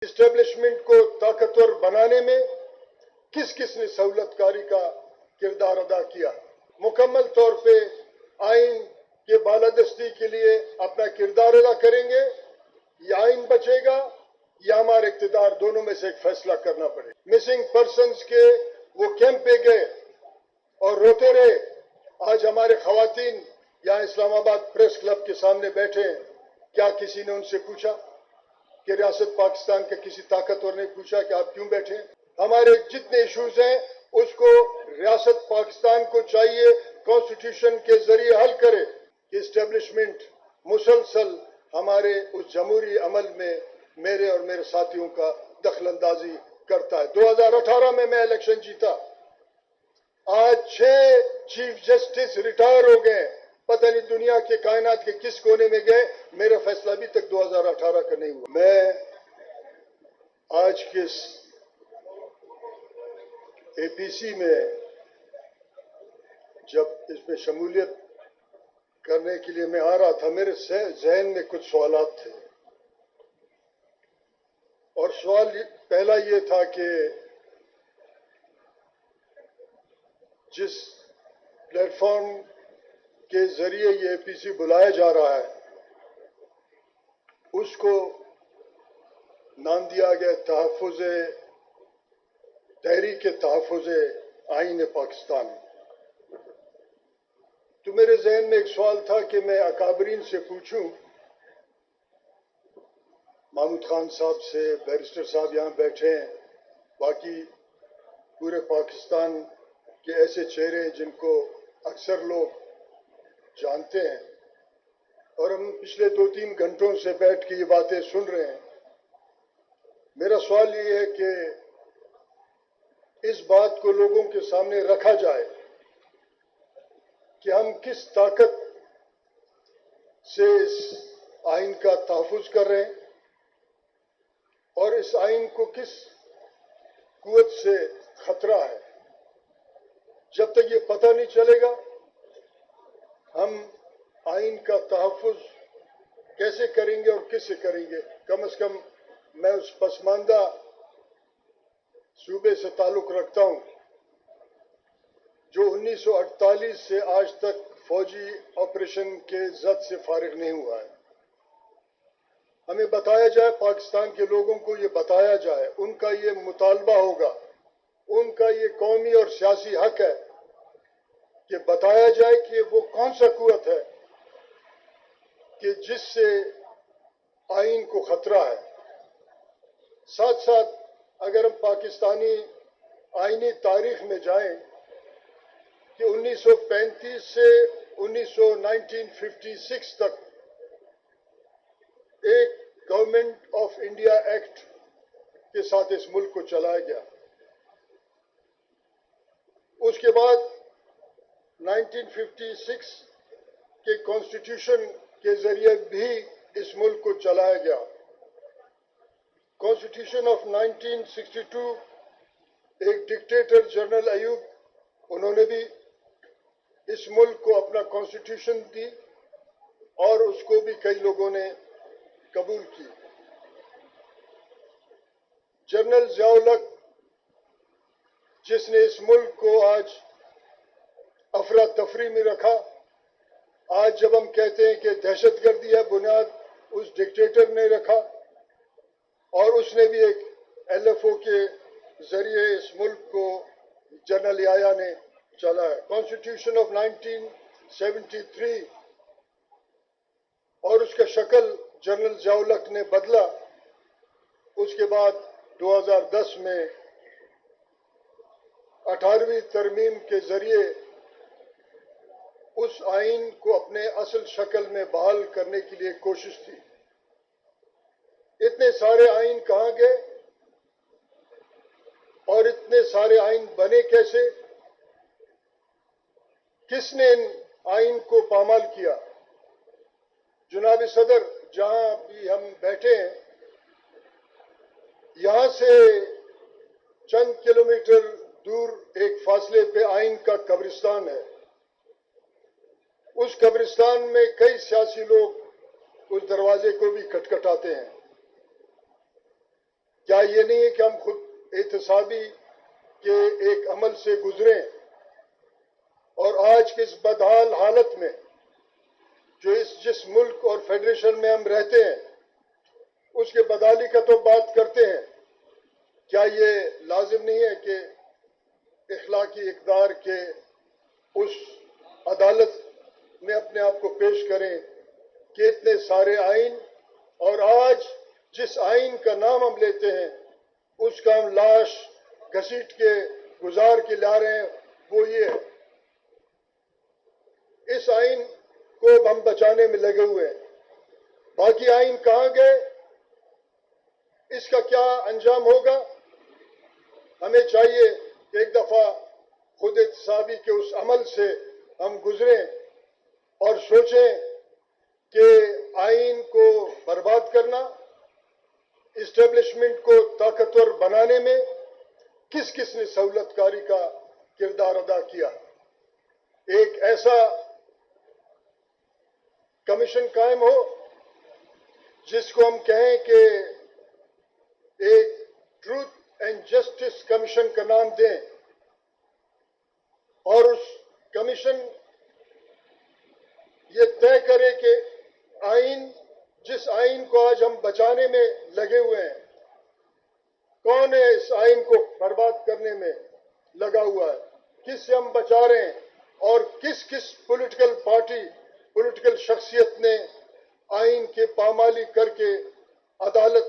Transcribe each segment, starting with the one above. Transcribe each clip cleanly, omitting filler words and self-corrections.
Establishment کو طاقتور بنانے میں کس کس نے سہولت کاری کا کردار ادا کیا، مکمل طور پہ آئین کے بالادستی کے لیے اپنا کردار ادا کریں گے یا آئین بچے گا یا ہمارے اقتدار، دونوں میں سے ایک فیصلہ کرنا پڑے. مسنگ پرسنز کے وہ کیمپ پہ گئے اور روتے رہے. آج ہمارے خواتین یہاں اسلام آباد پریس کلب کے سامنے بیٹھے ہیں. کیا کسی نے ان سے پوچھا کہ ریاست پاکستان کے کسی طاقتور نے پوچھا کہ آپ کیوں بیٹھے ہیں؟ ہمارے جتنے ایشوز ہیں اس کو ریاست پاکستان کو چاہیے کانسٹیٹیوشن کے ذریعے حل کرے کہ اسٹیبلشمنٹ مسلسل ہمارے اس جمہوری عمل میں میرے اور میرے ساتھیوں کا دخل اندازی کرتا ہے. 2018 میں الیکشن جیتا. آج 6 چیف جسٹس ریٹائر ہو گئے. پتہ نہیں دنیا کے کائنات کے کس کونے میں گئے. میرا فیصلہ ابھی تک 2018 کا نہیں ہوا. میں آج کے اے پی سی میں جب اس میں شمولیت کرنے کے لیے میں آ رہا تھا، میرے ذہن میں کچھ سوالات تھے. اور سوال پہلا یہ تھا کہ جس پلیٹ فارم کے ذریعے یہ اے پی سی بلایا جا رہا ہے اس کو نام دیا گیا تحریک تحفظ آئین پاکستان. تو میرے ذہن میں ایک سوال تھا کہ میں اکابرین سے پوچھوں، محمود خان صاحب سے، بیرسٹر صاحب یہاں بیٹھے ہیں، باقی پورے پاکستان کے ایسے چہرے جن کو اکثر لوگ جانتے ہیں اور ہم پچھلے 2-3 گھنٹوں سے بیٹھ کے یہ باتیں سن رہے ہیں. میرا سوال یہ ہے کہ اس بات کو لوگوں کے سامنے رکھا جائے کہ ہم کس طاقت سے اس آئین کا تحفظ کر رہے ہیں اور اس آئین کو کس قوت سے خطرہ ہے. جب تک یہ پتہ نہیں چلے گا ہم آئین کا تحفظ کیسے کریں گے اور کس سے کریں گے. کم از کم میں اس پسماندہ صوبے سے تعلق رکھتا ہوں جو 1948 سے آج تک فوجی آپریشن کے زد سے فارغ نہیں ہوا ہے. ہمیں بتایا جائے، پاکستان کے لوگوں کو یہ بتایا جائے، ان کا یہ مطالبہ ہوگا، ان کا یہ قومی اور سیاسی حق ہے کہ بتایا جائے کہ وہ کون سا قوت ہے کہ جس سے آئین کو خطرہ ہے. ساتھ ساتھ اگر ہم پاکستانی آئینی تاریخ میں جائیں کہ 1935 سے 1956 تک ایک گورنمنٹ آف انڈیا ایکٹ کے ساتھ اس ملک کو چلایا گیا. اس کے بعد 1956 کے کانسٹیٹیوشن کے ذریعے بھی اس ملک کو چلایا گیا. کانسٹیٹیوشن آف 1962 ایک ڈکٹیٹر جنرل ایوب، انہوں نے بھی اس ملک کو اپنا کانسٹیٹیوشن دی اور اس کو بھی کئی لوگوں نے قبول کی. جنرل ضیاء الحق جس نے اس ملک کو آج افراتفری میں رکھا، آج جب ہم کہتے ہیں کہ دہشت گردی ہے، بنیاد اس ڈکٹیٹر نے رکھا اور اس نے بھی ایک ایل ایف او کے ذریعے اس ملک کو جنرل یحییٰ نے چلایا. کانسٹیٹیوشن آف 1973 اور اس کا شکل جنرل ضیاء الحق نے بدلا. اس کے بعد 2010 میں 18ویں ترمیم کے ذریعے اس آئین کو اپنے اصل شکل میں بحال کرنے کے لیے کوشش تھی. اتنے سارے آئین کہاں گئے اور اتنے سارے آئین بنے کیسے؟ کس نے ان آئین کو پامال کیا؟ جناب صدر، جہاں بھی ہم بیٹھے ہیں یہاں سے چند کلومیٹر دور ایک فاصلے پہ آئین کا قبرستان ہے. اس قبرستان میں کئی سیاسی لوگ اس دروازے کو بھی کھٹکھٹاتے ہیں. کیا یہ نہیں ہے کہ ہم خود احتسابی کے ایک عمل سے گزریں اور آج کے اس بدحال حالت میں جو جس ملک اور فیڈریشن میں ہم رہتے ہیں اس کے بدحالی کا تو بات کرتے ہیں، کیا یہ لازم نہیں ہے کہ اخلاقی اقدار کے اس عدالت میں اپنے آپ کو پیش کریں کہ اتنے سارے آئین اور آج جس آئین کا نام ہم لیتے ہیں اس کا ہم لاش گھسیٹ کے گزار کے لا رہے ہیں، وہ یہ ہے۔ اس آئین کو ہم بچانے میں لگے ہوئے ہیں، باقی آئین کہاں گئے، اس کا کیا انجام ہوگا؟ ہمیں چاہیے کہ ایک دفعہ خود احتسابی کے اس عمل سے ہم گزریں اور سوچیں کہ آئین کو برباد کرنا، اسٹیبلشمنٹ کو طاقتور بنانے میں کس کس نے سہولت کاری کا کردار ادا کیا۔ ایک ایسا کمیشن قائم ہو جس کو ہم کہیں کہ ایک ٹروتھ اینڈ جسٹس کمیشن کا نام دیں، اور اس کمیشن یہ طے کرے کہ جس آئین کو آج ہم بچانے میں لگے ہوئے ہیں، کون ہے اس آئین کو برباد کرنے میں لگا ہوا ہے، کس سے ہم بچا رہے ہیں، اور کس کس پولیٹیکل پارٹی پولیٹیکل شخصیت نے آئین کے پامالی کر کے عدالت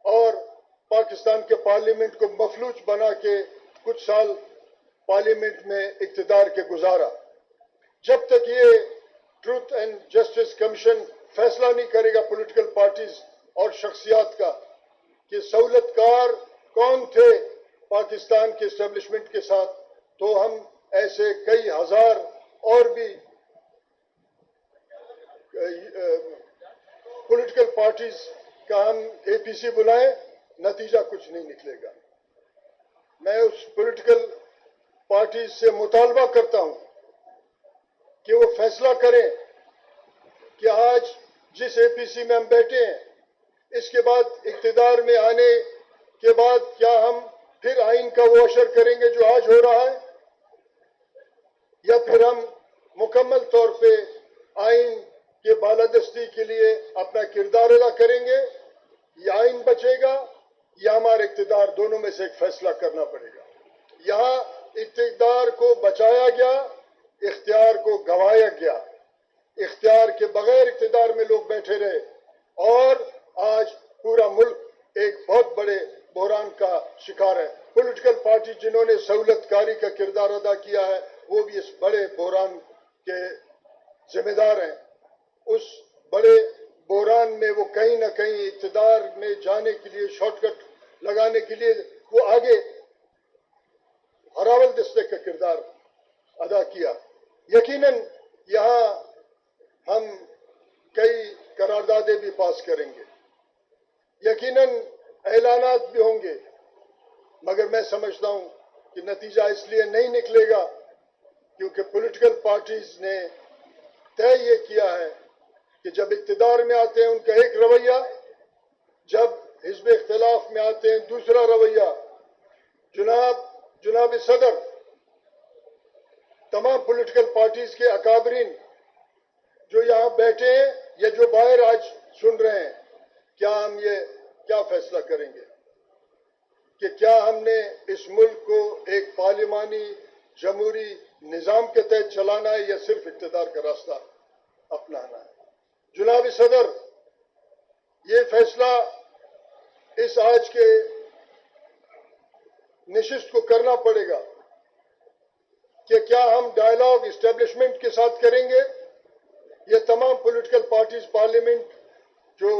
اور پاکستان کے پارلیمنٹ کو مفلوج بنا کے کچھ سال پارلیمنٹ میں اقتدار کے گزارا۔ جب تک یہ ٹروتھ اینڈ جسٹس کمیشن فیصلہ نہیں کرے گا پولیٹیکل پارٹیز اور شخصیات کا کہ سہولت کار کون تھے پاکستان کے اسٹیبلشمنٹ کے ساتھ، تو ہم ایسے کئی ہزار اور بھی پولیٹیکل پارٹیز کا ہم اے پی سی بلائیں، نتیجہ کچھ نہیں نکلے گا۔ میں اس پولیٹیکل پارٹیز سے مطالبہ کرتا ہوں کہ وہ فیصلہ کریں کہ آج جس اے پی سی میں ہم بیٹھے ہیں، اس کے بعد اقتدار میں آنے کے بعد کیا ہم پھر آئین کا وہ اشر کریں گے جو آج ہو رہا ہے، یا پھر ہم مکمل طور پہ آئین کے بالادستی کے لیے اپنا کردار ادا کریں گے، یا آئین بچے گا یا ہمارا اقتدار، دونوں میں سے ایک فیصلہ کرنا پڑے گا۔ یہاں اقتدار کو بچایا گیا، اختیار کو گنوایا گیا، اختیار کے بغیر اقتدار میں لوگ بیٹھے رہے، اور آج پورا ملک ایک بہت بڑے بحران کا شکار ہے۔ پولیٹیکل پارٹی جنہوں نے سہولت کاری کا کردار ادا کیا ہے وہ بھی اس بڑے بحران کے ذمہ دار ہیں۔ اس بڑے بحران میں وہ کہیں نہ کہیں اقتدار میں جانے کے لیے شارٹ کٹ لگانے کے لیے وہ آگے ہراول دستے کا کردار ادا کیا۔ یقیناً یہاں ہم کئی قراردادیں بھی پاس کریں گے، یقیناً اعلانات بھی ہوں گے، مگر میں سمجھتا ہوں کہ نتیجہ اس لیے نہیں نکلے گا کیونکہ پولیٹیکل پارٹیز نے طے یہ کیا ہے کہ جب اقتدار میں آتے ہیں ان کا ایک رویہ، جب حزب اختلاف میں آتے ہیں دوسرا رویہ۔ جناب صدر، تمام پولیٹیکل پارٹیز کے اکابرین جو یہاں بیٹھے ہیں یا جو باہر آج سن رہے ہیں، کیا ہم یہ کیا فیصلہ کریں گے کہ کیا ہم نے اس ملک کو ایک پارلیمانی جمہوری نظام کے تحت چلانا ہے یا صرف اقتدار کا راستہ اپنانا ہے؟ جناب صدر، یہ فیصلہ اس آج کے نشست کو کرنا پڑے گا کہ کیا ہم ڈائیلاگ اسٹیبلشمنٹ کے ساتھ کریں گے، یہ تمام پولیٹیکل پارٹیز پارلیمنٹ جو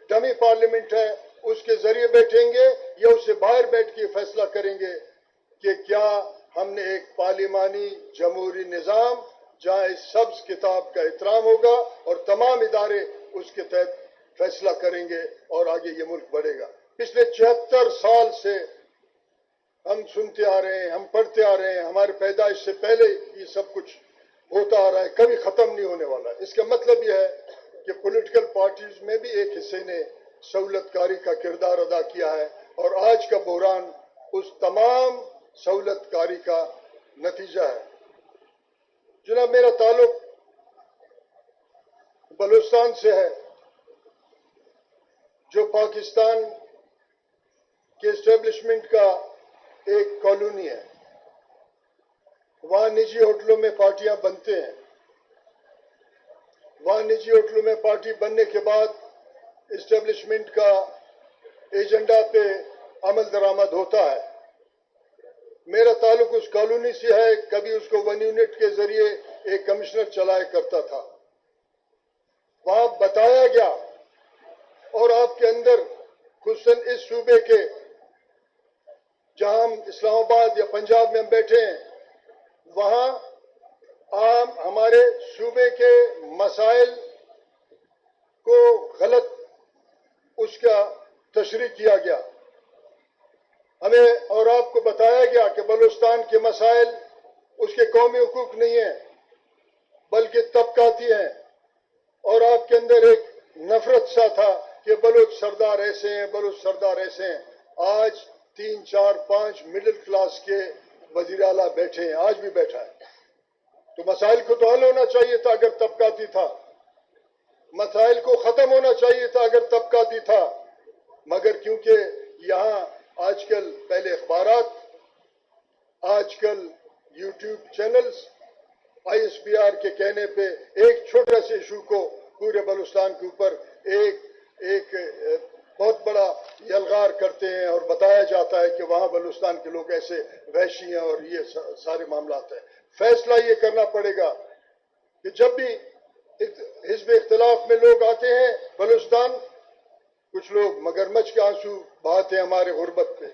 ڈمی پارلیمنٹ ہے اس کے ذریعے بیٹھیں گے، یا اس سے باہر بیٹھ کے فیصلہ کریں گے کہ کیا ہم نے ایک پارلیمانی جمہوری نظام جہاں اس سبز کتاب کا احترام ہوگا اور تمام ادارے اس کے تحت فیصلہ کریں گے اور آگے یہ ملک بڑھے گا۔ پچھلے 76 سال سے ہم سنتے آ رہے ہیں، ہم پڑھتے آ رہے ہیں، ہمارے پیدائش سے پہلے یہ سب کچھ ہوتا آ رہا ہے، کبھی ختم نہیں ہونے والا۔ اس کا مطلب یہ ہے کہ پولیٹیکل پارٹیز میں بھی ایک حصے نے سہولت کاری کا کردار ادا کیا ہے، آج کا بحران اس تمام سہولت کاری کا نتیجہ ہے۔ جناب، میرا تعلق بلوچستان سے ہے، جو پاکستان کے اسٹیبلشمنٹ کا ایک کالونی ہے۔ وہاں نجی ہوٹلوں میں پارٹیاں بنتے ہیں۔ وہاں نجی ہوٹلوں میں پارٹی بننے کے بعد اسٹیبلشمنٹ کا ایجنڈا پہ عمل درآمد ہوتا ہے۔ میرا تعلق اس کالونی سے ہے، کبھی اس کو 1 یونٹ کے ذریعے ایک کمشنر چلایا کرتا تھا۔ وہاں بتایا گیا، اور آپ کے اندر خصوصاً اس صوبے کے، جہاں ہم اسلام آباد یا پنجاب میں ہم بیٹھے ہیں، وہاں عام ہمارے صوبے کے مسائل کو غلط اس کا تشریح کیا گیا۔ ہمیں اور آپ کو بتایا گیا کہ بلوچستان کے مسائل اس کے قومی حقوق نہیں ہیں بلکہ طبقاتی ہیں، اور آپ کے اندر ایک نفرت سا تھا کہ بلوچ سردار ایسے ہیں، بلوچ سردار ایسے ہیں۔ آج 3، 4، 5 مڈل کلاس کے وزیر اعلیٰ بیٹھے ہیں، آج بھی بیٹھا ہے۔ تو مسائل کو تو حل ہونا چاہیے تھا اگر طبقاتی تھا، مسائل کو ختم ہونا چاہیے تھا اگر طبقاتی تھا، مگر کیونکہ یہاں آج کل پہلے اخبارات، آج کل یوٹیوب چینلز، ISPR کے کہنے پہ ایک چھوٹے سے ایشو کو پورے بلوچستان کے اوپر ایک بہت بڑا یلغار کرتے ہیں، اور بتایا جاتا ہے کہ وہاں بلوچستان کے لوگ ایسے وحشی ہیں اور یہ سارے معاملات ہیں۔ فیصلہ یہ کرنا پڑے گا کہ جب بھی حزب اختلاف میں لوگ آتے ہیں بلوچستان، کچھ لوگ مگرمچھ کے آنسو بہاتے ہیں ہمارے غربت پہ،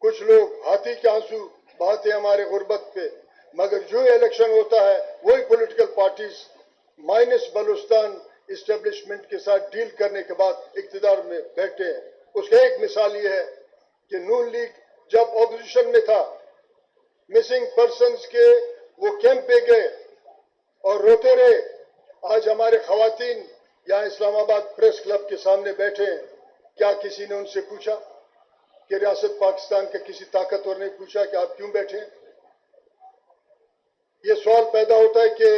کچھ لوگ ہاتھی کے آنسو بہاتے ہیں ہمارے غربت پہ، مگر جو الیکشن ہوتا ہے وہی political parties minus Balochistan establishment کے ساتھ ڈیل کرنے کے بعد اقتدار میں بیٹھے ہیں۔ اس کا ایک مثال یہ ہے کہ نون لیگ جب اپوزیشن میں تھا، مسنگ پرسنز کے وہ کیمپ پہ گئے اور روتے رہے۔ آج ہمارے خواتین یہاں اسلام آباد پریس کلب کے سامنے بیٹھے ہیں، کیا کسی نے ان سے پوچھا کہ ریاست پاکستان کے کسی طاقتور نے پوچھا کہ آپ کیوں بیٹھے ہیں؟ یہ سوال پیدا ہوتا ہے کہ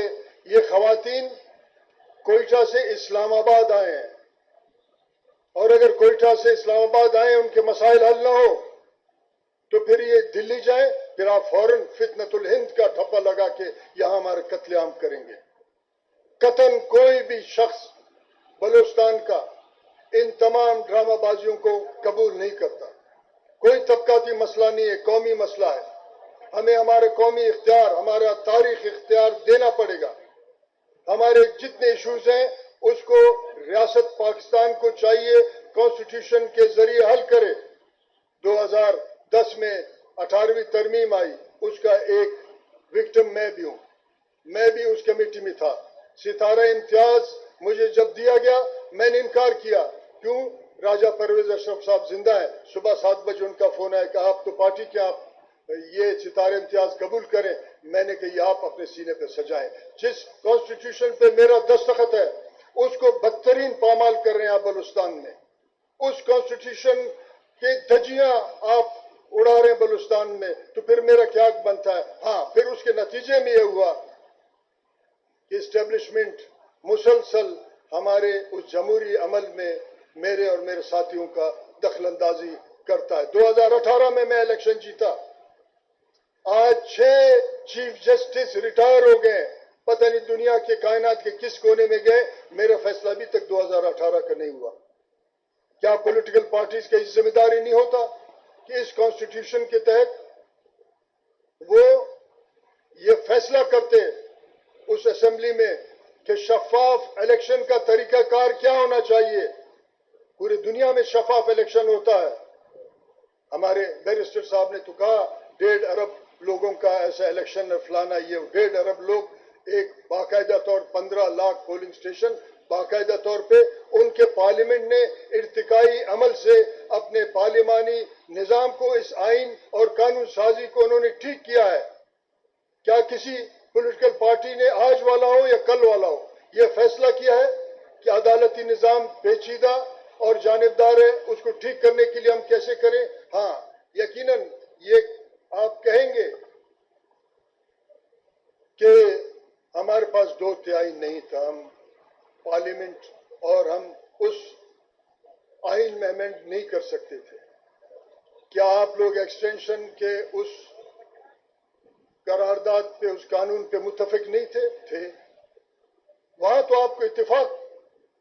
یہ خواتین کوئٹہ سے اسلام آباد آئے ہیں، اور اگر کوئٹہ سے اسلام آباد آئے ان کے مسائل حل نہ ہو تو پھر یہ دلی جائیں، پھر آپ فوراً فتنۃ الہند کا ٹھپا لگا کے یہاں ہمارے قتل عام کریں گے۔ قطعاً کوئی بھی شخص بلوچستان کا ان تمام ڈرامہ بازیوں کو قبول نہیں کرتا۔ کوئی طبقاتی مسئلہ نہیں ہے، قومی مسئلہ ہے۔ ہمیں ہمارے قومی اختیار، ہمارا تاریخ اختیار دینا پڑے گا۔ ہمارے جتنے ایشوز ہیں اس کو ریاست پاکستان کو چاہیے کانسٹیٹیوشن کے ذریعے حل کرے۔ 2010 میں 18ویں ترمیم آئی، اس کا ایک وکٹم میں بھی ہوں، میں بھی اس کمیٹی میں تھا۔ ستارہ امتیاز مجھے جب دیا گیا میں نے انکار کیا، کیوں؟ راجہ پرویز اشرف صاحب زندہ ہیں، صبح 7 بجے ان کا فون آیا کہ آپ تو پارٹی کے، آپ یہ ستارہ امتیاز قبول کریں۔ میں نے کہا یہ آپ اپنے سینے پہ سجائیں۔ جس کانسٹیٹیوشن پہ میرا دستخط ہے اس کو بدترین پامال کر رہے ہیں آپ بلوچستان میں۔ اس کانسٹیٹیوشن کے دھجیاں آپ اڑا رہے ہیں بلوچستان میں، تو پھر میرا کیا بنتا ہے؟ ہاں، پھر اس کے نتیجے میں یہ ہوا کہ اسٹیبلشمنٹ مسلسل ہمارے اس جمہوری عمل میں میرے اور میرے ساتھیوں کا دخل اندازی کرتا ہے۔ 2018 میں الیکشن جیتا، آج 6 چیف جسٹس ریٹائر ہو گئے، پتہ نہیں دنیا کے کائنات کے کس کونے میں گئے، میرا فیصلہ ابھی تک 2018 کا نہیں ہوا۔ کیا پولیٹیکل پارٹیز کا ذمہ داری نہیں ہوتا کہ اس کانسٹیٹیوشن کے تحت وہ یہ فیصلہ کرتے اس اسمبلی میں کہ شفاف الیکشن کا طریقہ کار کیا ہونا چاہیے؟ پوری دنیا میں شفاف الیکشن ہوتا ہے۔ ہمارے بیرسٹر صاحب نے تو کہا 1.5 ارب لوگوں کا ایسا الیکشن فلانا، یہ 1.5 ارب لوگ، ایک باقاعدہ طور 15 لاکھ پولنگ اسٹیشن، باقاعدہ طور پہ ان کے پارلیمنٹ نے ارتقائی عمل سے اپنے پارلیمانی نظام کو، اس آئین اور قانون سازی کو انہوں نے ٹھیک کیا ہے۔ کیا کسی پولیٹیکل پارٹی نے آج والا ہو یا کل والا ہو یہ فیصلہ کیا ہے کہ عدالتی نظام پیچیدہ اور جانبدار ہے، اس کو ٹھیک کرنے کے لیے ہم کیسے کریں؟ ہاں، یقیناً یہ آپ کہیں گے کہ ہمارے پاس 2/3 نہیں تھا، ہم پارلیمنٹ اور ہم اس آئین میں امینڈ نہیں کر سکتے تھے۔ کیا آپ لوگ ایکسٹینشن کے اس قرارداد پہ، اس قانون پہ متفق نہیں تھے؟ وہاں تو آپ کو اتفاق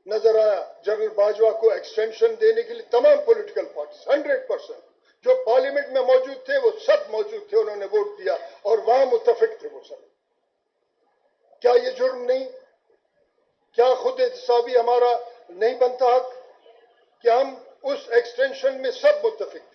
نظر آیا جنرل باجوہ کو ایکسٹینشن دینے کے لیے، تمام پولیٹیکل پارٹیز 100% جو پارلیمنٹ میں موجود تھے وہ سب موجود تھے، انہوں نے ووٹ دیا اور وہاں متفق تھے وہ سب۔ کیا یہ جرم نہیں؟ کیا خود احتسابی ہمارا نہیں بنتا حق کہ ہم اس ایکسٹینشن میں سب متفق